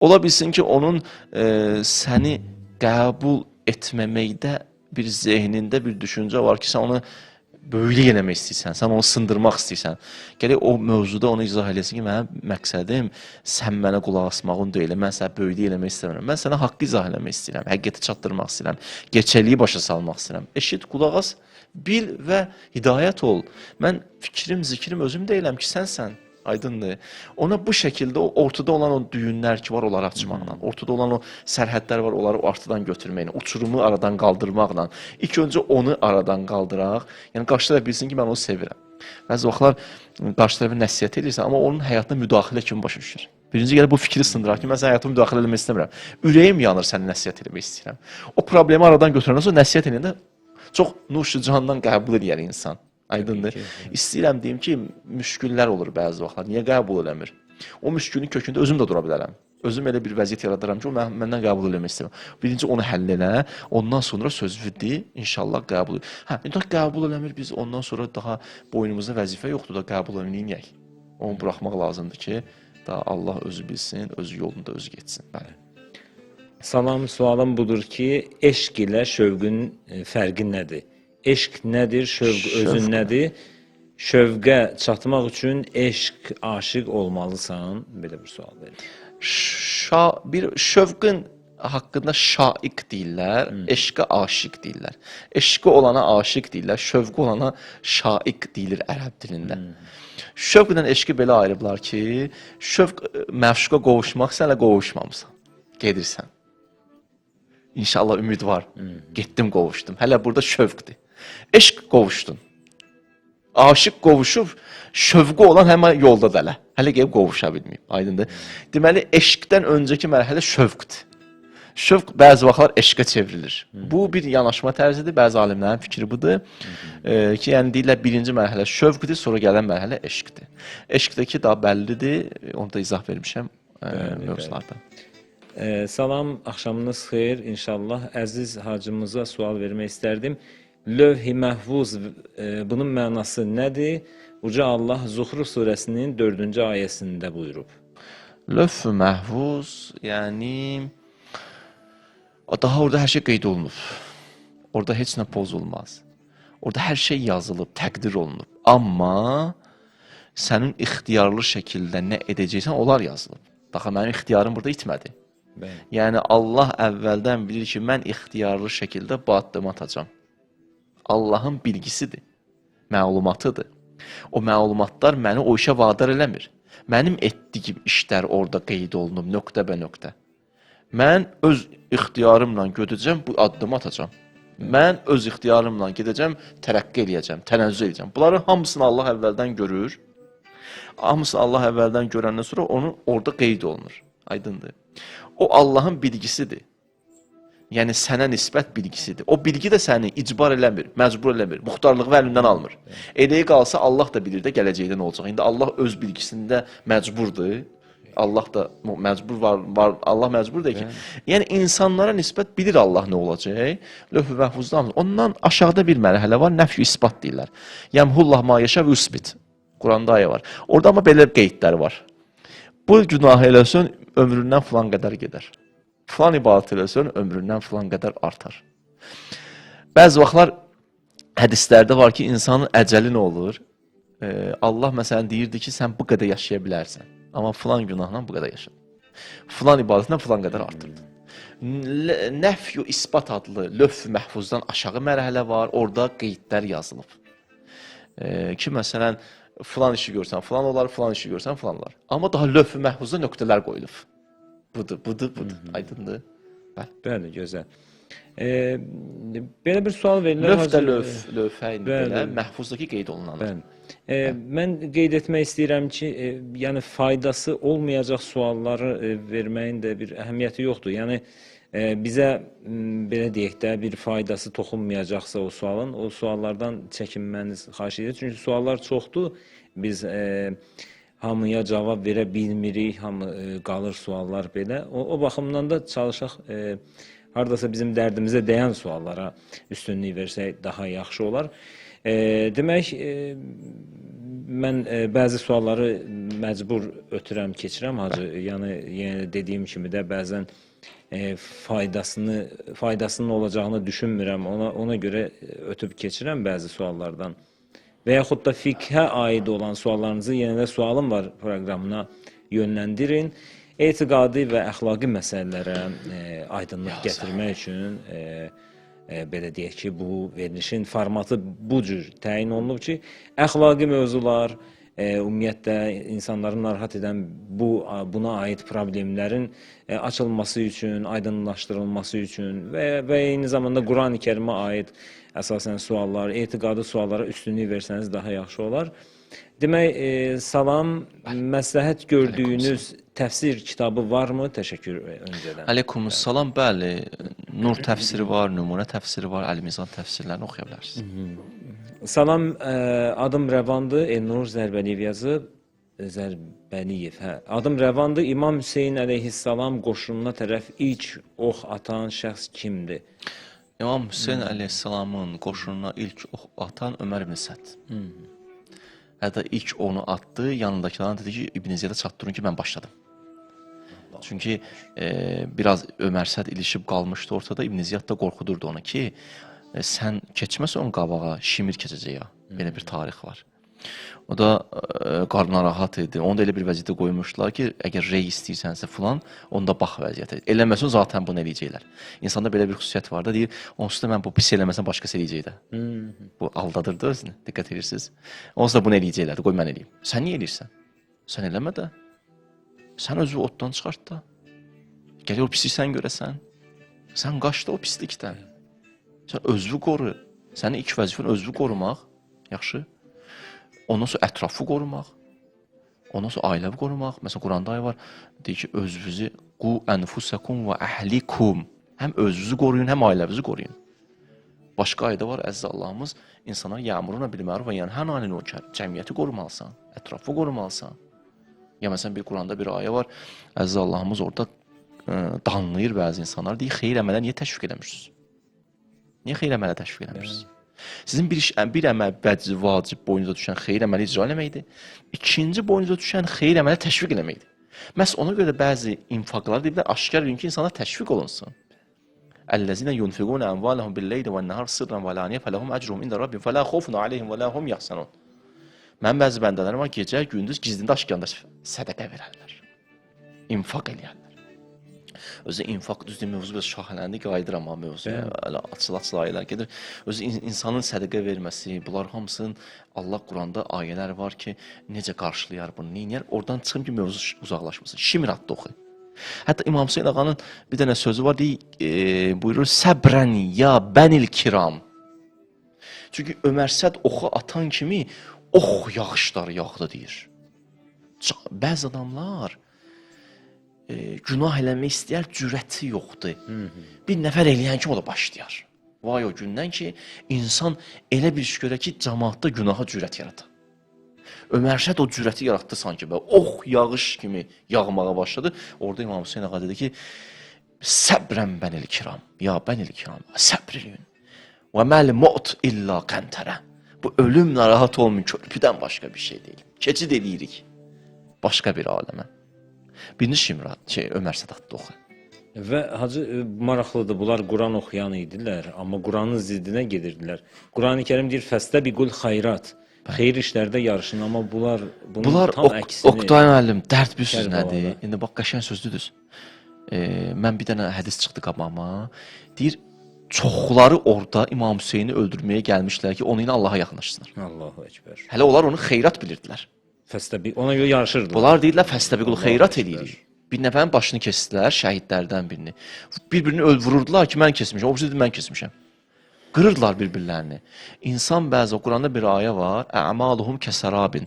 Ola bilsin ki, onun səni qəbul etməməkdə bir zehnində bir düşüncə var ki, sən onu böyük eləmək istəyirsən, sən onu sındırmaq istəyirsən. Gələk o mövzuda onu izah eləsin ki, mənim məqsədim sən mənə qulaq asmağın deyil, mən sənə böyük eləmək istəmirəm. Mən sənə haqqı izah eləmək istəyirəm, həqiqəti çatdırmaq istəyirəm, gerçəkliyi başa salmaq istəyirəm. Eşit, qulaq as, bil və hidayət ol. Mən fikrim, zikrim özüm deyiləm ki, sənsən. Aydındır. Ona bu şəkildə ortada olan o düyünlər ki var, onları açmaqla, ortada olan o sərhədlər var, onları ortadan götürməklə, uçurumu aradan qaldırmaqla, ilk öncə onu aradan qaldıraq. Yəni qarşı tərəf bilsin ki, mən onu sevirəm. Bəzi vaxtlar qarşı tərəfə nəsihət edirsən, amma onun həyatına müdaxilə kimi başa düşür. Birinci gəlib bu fikri sındıraq ki, mən sənin həyatıma müdaxilə eləmək istəmirəm. Ürəyim yanır, səni nəsihət eləmək istəyirəm. O problemi aradan götürəndən sonra nəsihət eləyəndə çox nuşu candan qəbul edir insan. Aydındır. İstəyirəm deyim ki, müşküllər olur bəzi vaxtlar. Niyə qəbul eləmir? O müşkülün kökündə özüm də dura bilərəm. Özüm elə bir vəziyyət yaradaram ki, o məndən qəbul eləmək istəyirəm. Birinci onu həll elə, ondan sonra söz verdi, inşallah qəbul edir. İndi qəbul eləmir, biz ondan sonra daha boynumuzda vəzifə yoxdur da qəbul eləməyək. Onu buraxmaq lazımdır ki, daha Allah özü bilsin, özü yolunda özü getsin. Bəli. Salam, sualım budur ki, eşq ilə şövqün fərqi nədir? Eşq nədir, şövq özün nədir? Şövqə çatmaq üçün eşq, aşiq olmalısan? Belə bir sual verir. Bir şövqün haqqında şaiq deyirlər, eşqə aşiq deyirlər. Eşqi olana aşiq deyirlər, şövqü olana şaiq deyilir ərəb dilində. Şövqlə eşqi belə ayırıblar ki, şövq məşuqa qovuşmaq, sənlə qovuşmamısan, gedirsən. İnşallah ümid var, getdim qovuşdum. Hələ burada şövqdir. Eşq qovuşdun. Aşıq qovuşub, şövqü olan həmən yolda dələ. Hələ gəlib qovuşa bilməyib. Aydındır. Deməli, eşqdən öncəki mərhələ şövqdir. Şövq bəzi vaxtlar eşqə çevrilir. Bu bir yanaşma tərzidir. Bəzi alimlərin fikri budur. Ki, yəni deyirlər, birinci mərhələ şövqdir, sonra gələn mərhələ eşqdir. Eşqdəki daha bəllidir. Onu da izah vermişəm mövzularda. Salam, axşamınız xeyir. İnşallah əziz hacımıza sual vermək istərdim. Lövh-i məhvuz, bunun mənası nədir? Uca Allah Zuhruf surəsinin 4-cü ayəsində buyurub. Lövh-i məhvuz, yəni daha orada hər şey qeyd olunub. Orada heç nə pozulmaz. Orada hər şey yazılıb, təqdir olunub. Amma sənin ixtiyarlı şəkildə nə edəcəksən, onlar yazılıb. Daha mənim ixtiyarım burada itmədi. Yəni Allah əvvəldən bilir ki, mən ixtiyarlı şəkildə bu addımı atacam. Allahın bilgisidir, məlumatıdır. O məlumatlar məni o işə vadar eləmir. Mənim etdiyim işlər orada qeyd olunub, nöqtə bə nöqtə. Mən öz ixtiyarımla gedəcəm, bu addımı atacam. Mən öz ixtiyarımla gedəcəm, tərəqqi eləyəcəm, tənəzzül eləyəcəm. Bunların hamısını Allah əvvəldən görür. Hamısını Allah əvvəldən görəndən sonra onu orada qeyd olunur. Aydındır. O Allahın bilgisidir. Yəni sənə nisbət bilgisidir. O bilgi də səni icbar eləmir, məcbur eləmir, muxtarlığı əlindən almır. Eləyə qalsa Allah da bilir də gələcəkdə nə olacaq. İndi Allah öz bilgisində məcburdur. Allah da məcbur var, Allah məcbur deyir ki, yəni insanlara nisbət bilir Allah nə olacaq. Lövh-i məhfuzda ondan aşağıda bir mərhələ var, nəfy-i isbat deyirlər. Yəmhullah ma yeşə və usbit. Quranda ayə var. Orada amma belə qeydlər var. Bu günah eləsən ömründən filan qədər gedər. Filan ibadət eləsən ömründən filan qədər artar. Bəzi vaxtlar hədislərdə var ki, insanın əcəli nə olur? Allah məsələn deyirdi ki, sən bu qədər yaşaya bilərsən. Amma filan günahla bu qədər yaşadın. Filan ibadətlə filan qədər artırdın. Nəfy-ü isbat adlı lövh-i məhfuzdan aşağı mərhələ var. Orada qeydlər yazılıb. Ki, məsələn, filan işi görsən, filan olar, filan işi görsən, filan olar. Amma daha lövh-i məhfuzda nöqtələr qoyulub. Budur. Aydındır. Bəli, gözəl. Belə bir sual verirlər. Lövh də lövhə indi belə, məhfuzdakı qeyd olunanlar. Mən qeyd etmək istəyirəm ki, yəni faydası olmayacaq sualları verməyin də bir əhəmiyyəti yoxdur. Yəni bizə belə deyək də bir faydası toxunmayacaqsa o sualın, o suallardan çəkinməniz xahiş edir. Çünki suallar çoxdur. Biz hamıya cavab verə bilmirik, hamı qalır suallar belə. O baxımdan da çalışaq hardasa bizim dərdimizə dəyən suallara üstünlük versək daha yaxşı olar. Demək, mən bəzi sualları məcbur ötürəm, keçirəm hacı. Yəni yenə dediyim kimi də bəzən faydasının olacağını düşünmürəm. Ona görə ötüb keçirəm bəzi suallardan. Və yaxud da fiqhə aid olan suallarınızı yenə də sualım var proqramına yönləndirin. Etiqadi və əxlaqi məsələlərə aydınlıq gətirmək üçün belə deyək ki, bu verilişin formatı bu cür təyin olunub ki, əxlaqi mövzular, ümumiyyətlə insanları narahat edən buna aid problemlərin açılması üçün, aydınlaşdırılması üçün və eyni zamanda Qurani-Kərimə aid əsasən suallar, etiqadi suallara üstünlük versəniz daha yaxşı olar. Demək, salam, məsləhət gördüyünüz təfsir kitabı varmı? Təşəkkür öncədən. Aleykümselam, bəli. Nur təfsiri var, nümunə təfsiri var, Əl-Mizan təfsirlərini oxuya bilərsiniz. Salam, adım Rəvandır, Elnur Zərbəliyev yazıb. Zərbəliyev, hə. Adım Rəvandır, İmam Hüseyin əleyhissalam qoşununa tərəf ilk ox atan şəxs kimdir? İmam Hüseyin əleyhissalamın qoşununa ilk ox atan Ömər ibn Səd. Hətta ilk onu atdı, yanındakilərin dedi ki, İbn Ziyadə çatdırın ki, mən başladım. Çünki biraz Ömər Səd ilişib qalmışdı ortada, İbn Ziyad da qorxudurdu onu ki, sən keçməsən onun qabağa, Şimir keçəcək ya, belə bir tarix var. O da qarnına rahat idi. Onu da elə bir vəziyyətə qoymuşdular ki, əgər rey istəyirsənsə filan, onda bax vəziyyətə. Eləməsin, zaten bunu eləyəcəklər. İnsanda belə bir xüsusiyyət var da, deyir, onsuz da mən bu pis eləməsəm başqası eləyəcək də. Bu aldadırdı özünü, diqqət edirsiniz. Onsuz da bunu eləyəcəklər, qoy mən eləyim. Sən niyə eləyirsən? Sən eləmə də. Sən özü otdan çıxart da. Gəl o pislik sən görəsən. Sən qaç da o pislikdən. Sən özünü qoru. Sənin ilk vəzifən özünü qorumaq. Yaxşı. Ondan sonra ətrafı qorumaq, ondan sonra ailəvi qorumaq. Məsələn, Quranda ayə var, deyir ki, özünüzü qu ənfusakum və əhlikum. Həm özünüzü qoruyun, həm ailəvizi qoruyun. Başqa ayədə var, əziz Allahımız, insanlar yəmuruna bil məruf və yanhən anil münkər. Cəmiyyəti qorumalısan, ətrafı qorumalısan. Ya məsələn, bir Quranda bir ayə var, əziz Allahımız orada danlayır bəzi insanlar, deyir, xeyir əmələ niyə təşviq eləmirsiniz? Niyə xeyir əmələ təşviq eləmirsiniz? Sizin bir əməl vacib boyunuza düşən xeyir əməli icra eləməkdir. İkinci boyunuza düşən xeyir əməli təşviq eləməkdir. Məhz ona görə də bəzi infaqlar deyiblər, aşkar edin ki, insanlar təşviq olunsun. Əl-ləzinə yunfiqunə əmvaləhum bil-leyli və nəhar sirran və laniyə fələhum əcruhum ində rabbim fələ xofun aleyhim və ləhum yaxsanun. Mənim bəzi bəndələrim var, gecə, gündüz, gizlində, aşkarında sədəqə verərlər. İnfaq eləyərlər. Özü infaq düzdür, mövzu biraz şahələndi, qayıdıram amma mövzu. Açıl ayələr gedir. Özü insanın sədəqə verməsi, bunlar hamısının Allah Quranda ayələr var ki, necə qarşılayar bunu, neynəyər? Oradan çıxım ki, mövzu uzaqlaşmasın. Şimir adlı oxuyun. Hətta İmam Hüseyin ağanın bir dənə sözü var, buyurur, səbrən ya bənil kiram. Çünki Ömər Səd oxu atan kimi ox yağışları yağdı deyir. Bəzi adamlar günah eləmək istəyər, cürəti yoxdur. Bir nəfər eləyən kimi o da başlayar. Vay o gündən ki, insan elə bir iş görə ki, cəmaatda günaha cürət yaradı. Ömər Səd o cürəti yaratdı sanki. Ox, yağış kimi yağmağa başladı. Orada İmam Hüseyin ağa dedi ki, səbrən bənil kiram. Ya bənil kiram, səbr eləyin. Və məli mu't illa qəntərə. Bu ölüm narahat olmayın, körpüdən başqa bir şey deyil. Keçid edirik başqa bir aləmə. Birinci Şimrat, Ömər Səd adlı oxu. Və hacı maraqlıdır, bunlar Quran oxuyan idilər, amma Quranın ziddinə gedirdilər. Qurani Kərim deyir, fəstə bi qul xayrat. Xeyir işlərdə yarışın, amma bunlar bunun tam əksini... Oqtay müəllim, dərd bilirsiniz nədir? İndi bax, qəşən sözdüdür. Mən bir dənə hədis çıxdı qabağıma. Deyir, çoxları orada İmam Hüseyni öldürməyə gəlmişlər ki, onu ilə Allaha yaxınlaşsınlar. Allahu Ekber. Hələ onlar onu xeyrat bilirdilər. Ona görə yarışırdılar. Bunlar deyirlər, fəstəbiqul xeyrat eləyirik. Bir nəfərin başını kestilər, şəhidlərdən birini. Bir-birini vururdular ki, mən kesmişəm, o birisi dedi, mən kesmişəm. Qırırdılar bir-birlərini. İnsan bəzi, o Quranda bir ayə var, əmaluhum kəsərabin.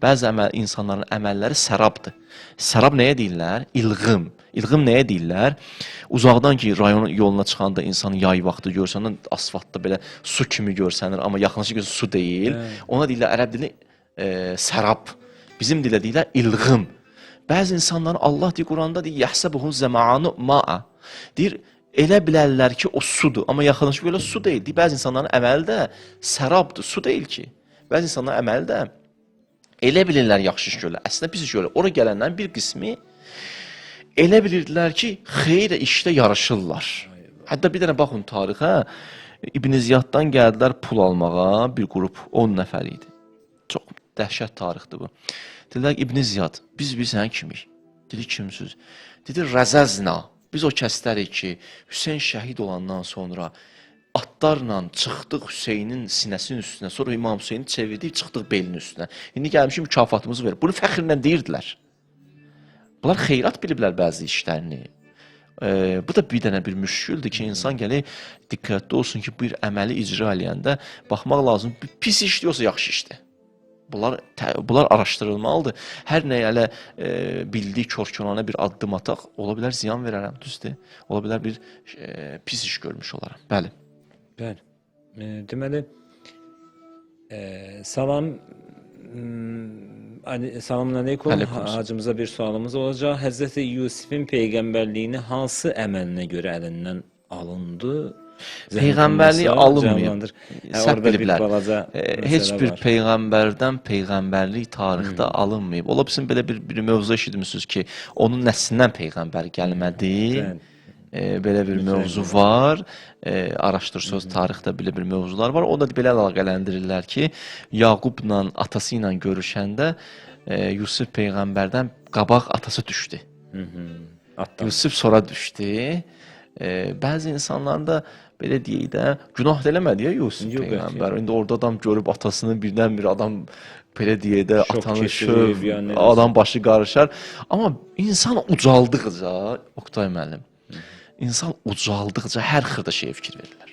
Bəzi insanların əməlləri sərabdır. Sərab nəyə deyirlər? İlğım. İlğım nəyə deyirlər? Uzaqdan ki, rayon yoluna çıxanda insanın yay vaxtı görsən, asfaltda belə su kimi görsənir, amma yaxınlaşıq görsən su deyil. Ona deyirlər, ərəb dilini sərab. Bizim dilə deyirlər, ilğım. Bəzi insanların Allah deyir, Quranda deyir, yəhsəbuhun zəma'anu ma'a. Deyir, elə bilərlər ki, o sudur. Amma yaxınlaşıq belə su deyil. Deyir, bəzi insanların əməli də sərabdır, su deyil ki. Bəzi insanların əməli də Elə bilirlər yaxşı iş görürlər. Əslində pis iş görürlər. Ora gələnlərin bir qismi elə bilirdilər ki, xeyr işdə yarışırlar. Hətta bir dənə baxın tarixə, İbn Ziyaddan gəldilər pul almağa, bir qrup 10 nəfər idi. Çox dəhşət tarixdir bu. Dedilər İbn Ziyad, biz sən kimik? Dedi kimsiz? Dedi Rəzəzna. Biz o kəslərik ki, Hüseyn şəhid olandan sonra atlarla çıxdıq Hüseynin sinəsinin üstünə, sonra İmam Hüseyni çevirdik, çıxdıq belinin üstünə. İndi gəlmişik mükafatımızı verir. Bunu fəxrlə deyirdilər. Bunlar xeyrat biliblər bəzi işlərini. Bu da bir dənə bir müşküldür ki, insan gəlir diqqətli olsun ki, bir əməli icra eləyəndə baxmaq lazım. Pis işliyorsa yaxşı işdir. Bunlar araşdırılmalıdır. Hər nəyə elə bildiyi kör-könana bir addım ataq, ola bilər ziyan verərəm, düzdür? Ola bilər bir pis iş görmüş olaram. Bəli. Bəli. Deməli, salam, Salamünaleyküm. Hacımıza bir sualımız olacaq. Həzrəti Yusifin peyğəmbərliyini hansı əməlinə görə əlindən alındı? Peyğəmbərlik alınmayıb. Səhv biliblər. Heç bir peyğəmbərdən peyğəmbərlik tarixdə alınmayıb. Ola bilsin belə bir mövzu eşitmisiniz ki, onun nəslindən peyğəmbər gəlmədi. Belə bir mövzu var. Araşdırsınız, tarixdə belə bir mövzular var. O da belə əlaqələndirirlər ki, Yaqubla atası ilə görüşəndə Yusif peyğəmbərdən qabaq atası düşdü. Yusif sonra düşdü. Bəzi insanların da belə deyək də, günah eləmədi ya Yusuf peyğəmbər. İndi orada adam görüb atasını birdən bir adam belə deyək də, atanı şöv, adam başı qarışar. Amma insan ucaldıqca, Oktay müəllim, insan ucaldıqca hər xırda şeyə fikir verirlər.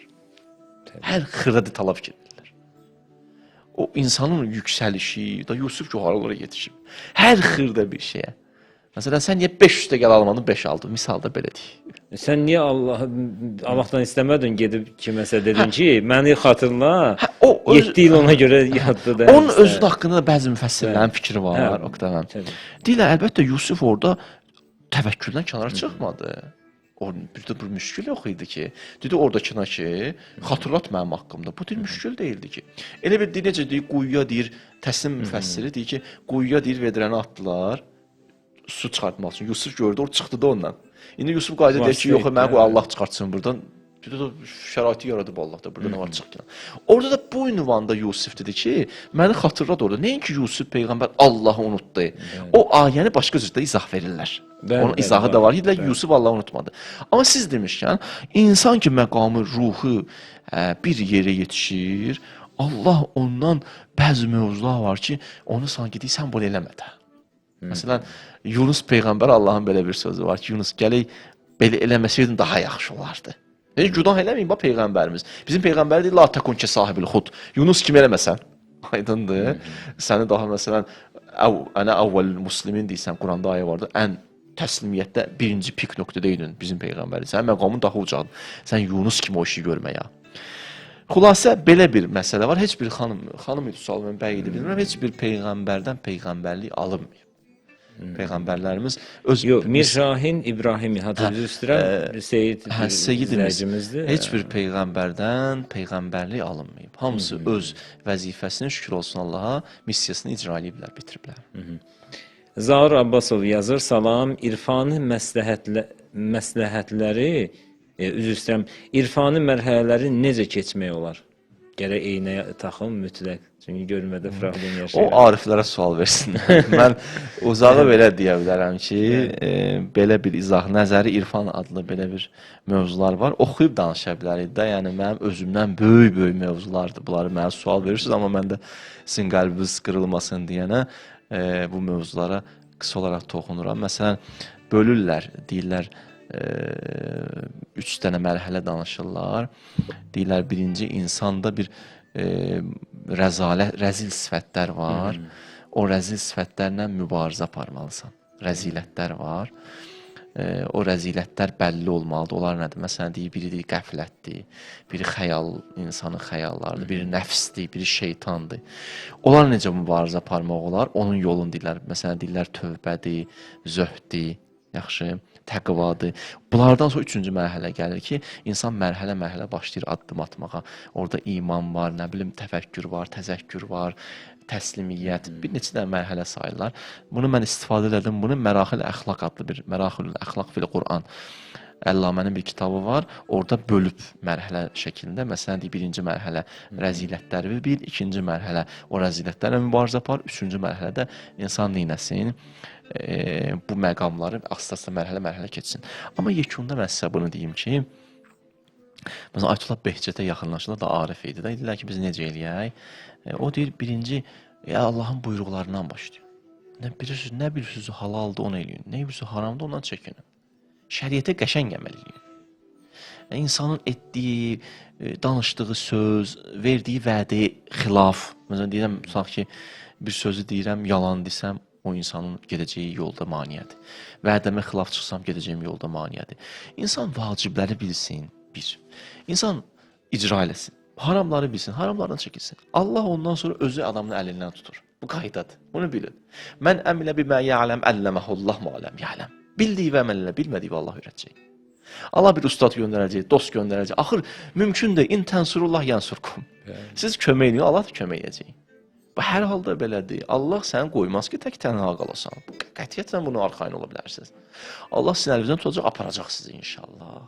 Hər xırda detala fikir verirlər. O insanın yüksəlişi, da Yusuf ki, haralara yetişib. Hər xırda bir şeyə. Məsələn, sən niyə 500 dəqiqə almadın, 5 aldın? Misalda belə deyək. Sən niyə Allahdan istəmədin, gedib kiməsə dedin ki, məni xatırla, 7 il ona görə yaddır. Onun özü haqqında da bəzi müfəssirlərin fikri var. Deyirlər, əlbəttə Yusuf orada təvəkküldən kənara çıxmadı. Bir müşkül yox idi ki, dedi oradakına ki, xatırlat mənim haqqımda. Bu deyir, müşkül deyildi ki. Elə bir necə deyir, quyuya deyir, təslim müfəssiri deyir ki, quyuya deyir, vedrəni atdılar, su çıxartmaq üçün. Yusuf gördü, orada çıxdı da ondan. İndi Yusuf qayda deyir ki, yox, mənə qoy Allah çıxartsın buradan. Şəraiti yaradıb Allah da, burada nə var çıxdı. Orada da bu ünvanda Yusuf dedi ki, məni xatırlat orada. Nəinki Yusuf Peyğəmbər Allahı unutdu. O ayəni başqa cürdə izah verirlər. Onun izahı da var. Yusuf Allahı unutmadı. Amma siz demişkən, insan ki məqamı, ruhu bir yerə yetişir, Allah ondan bəzi mövzular var ki, onu sanki deyir, sən bunu eləmə də. Məsələn, Yunus Peyğəmbər Allahın belə bir sözü var ki, Yunus gələk, belə eləməsəydin daha yaxşı olardı. Günah eləməyin, bax Peyğəmbərimiz. Bizim Peyğəmbər deyil, la təkunki sahibil xud. Yunus kimi eləməsən. Aydındır. Səni daha məsələn, ənə əvvəl muslimin deyirsən, Quranda ayə vardı, ən təslimiyyətdə birinci pik nöqtədə idin bizim Peyğəmbərin. Sənin məqamın daha ucadır. Sən Yunus kimi o işi görməyə. Xülasə, belə bir məsələ var. Heç bir xanım idi sual, mən bəy idi bilmirəm, heç bir Peyğəmbərdən Peyğəmbərlik alınmayıb. Peyğəmbərlərimiz öz... Yox, Mirşahin İbrahimi, hacı üstürəm, Seyid izləyicimizdir. Heç bir Peyğəmbərdən Peyğəmbərlik alınmayıb. Hamısı öz vəzifəsini, şükür olsun Allaha, missiyasını icra ediblər, bitiriblər. Zaur Abbasov yazır, salam, irfani məsləhətləri, üzr istəyirəm, irfani mərhələləri necə keçmək olar? Gərək eynəyə taxım mütləq. Çünki görmədə problem yaşayır. O ariflərə sual versin. Mən uzağı belə deyə bilərəm ki, belə bir izah, nəzəri irfan adlı belə bir mövzular var. Oxuyub danışa bilərik də, yəni mənim özümdən böyük mövzulardır. Bunları mənə sual verirsiniz, amma mən də sizin qəlbiniz qırılmasın deyənə bu mövzulara qısa olaraq toxunuram. Məsələn, bölürlər, deyirlər, 3 dənə mərhələ danışırlar. Deyirlər, birinci insanda bir rəzil sifətlər var. O rəzil sifətlərlə mübarizə aparmalısan. Rəzilətlər var. O rəzilətlər bəlli olmalıdır. Onlar nədir? Məsələn, deyir, biri deyir, qəflətdir, biri xəyal, insanın xəyallarıdır, biri nəfsdir, biri şeytandır. Onlar necə mübarizə aparmaq olar? Onun yolunu deyirlər. Məsələn, deyirlər, tövbədir, zöhddir, yaxşı, təqvadır. Bunlardan sonra 3-cü mərhələ gəlir ki, insan mərhələ başlayır addım atmağa. Orada iman var, nə bilim, təfəkkür var, təzəkkür var, təslimiyyət, bir neçə də mərhələ sayırlar. Bunu mən istifadə elədim. Bunu Məraxil Əxlaq adlı bir Məraxil Əxlaq fil Quran Əllamənin bir kitabı var. Orada bölüb mərhələ şəklində. Məsələn, birinci mərhələ rəzilətləri bil, ikinci mərhələ o rəzilətlərlə mübarizə apar, üçüncü mərhələdə insan neynəsin, bu məqamları asta-asta mərhələ-mərhələ keçsin. Amma yekunda mən sizə bunu deyim ki, məsələn, Ayətullah Behçətə yaxınlaşırlar da Arif idi. Dedilər ki, biz necə eləyək? O deyir, birinci, Allahın buyruqlarından başlayın. Nə bilirsiniz, halaldır, onu eləyin. Nə bilirsiniz, haramdır, ondan çəkinin. Şəriətə qəşəng əməl eləyin. İnsanın etdiyi, danışdığı söz, verdiyi vədi xilaf. Məsələn, deyirəm, tutaq ki, bir sözü deyirəm, yalan desəm, o insanın gedəcəyi yolda maneədir. Vədəmə xilaf çıxsam, gedəcəyim yolda maneədir. İnsan vacibləri bilsin, bir. İnsan icra eləsin. Haramları bilsin, haramlardan çəkilsin. Allah ondan sonra özü adamın əlindən tutur. Bu qaydadır. Bunu bilin. Mən əmilə bimə ya'ləm, əlləməhullah ma'ləm ya'ləm. Bildiyi və əməl elə, bilmədiyi və Allah öyrətəcək. Allah bir ustad göndərəcək, dost göndərəcək. Axır mümkündür. İn tənsurullah yansurkum. Siz kömək edin, Allah da kömək edəcək. Bu hər halda belədir. Allah səni qoymaz ki, tək tənha qalasan. Bu qətiyyətlə bunu arxayın ola bilərsiniz. Allah sizin əlinizdən tutacaq, aparacaq sizi inşallah.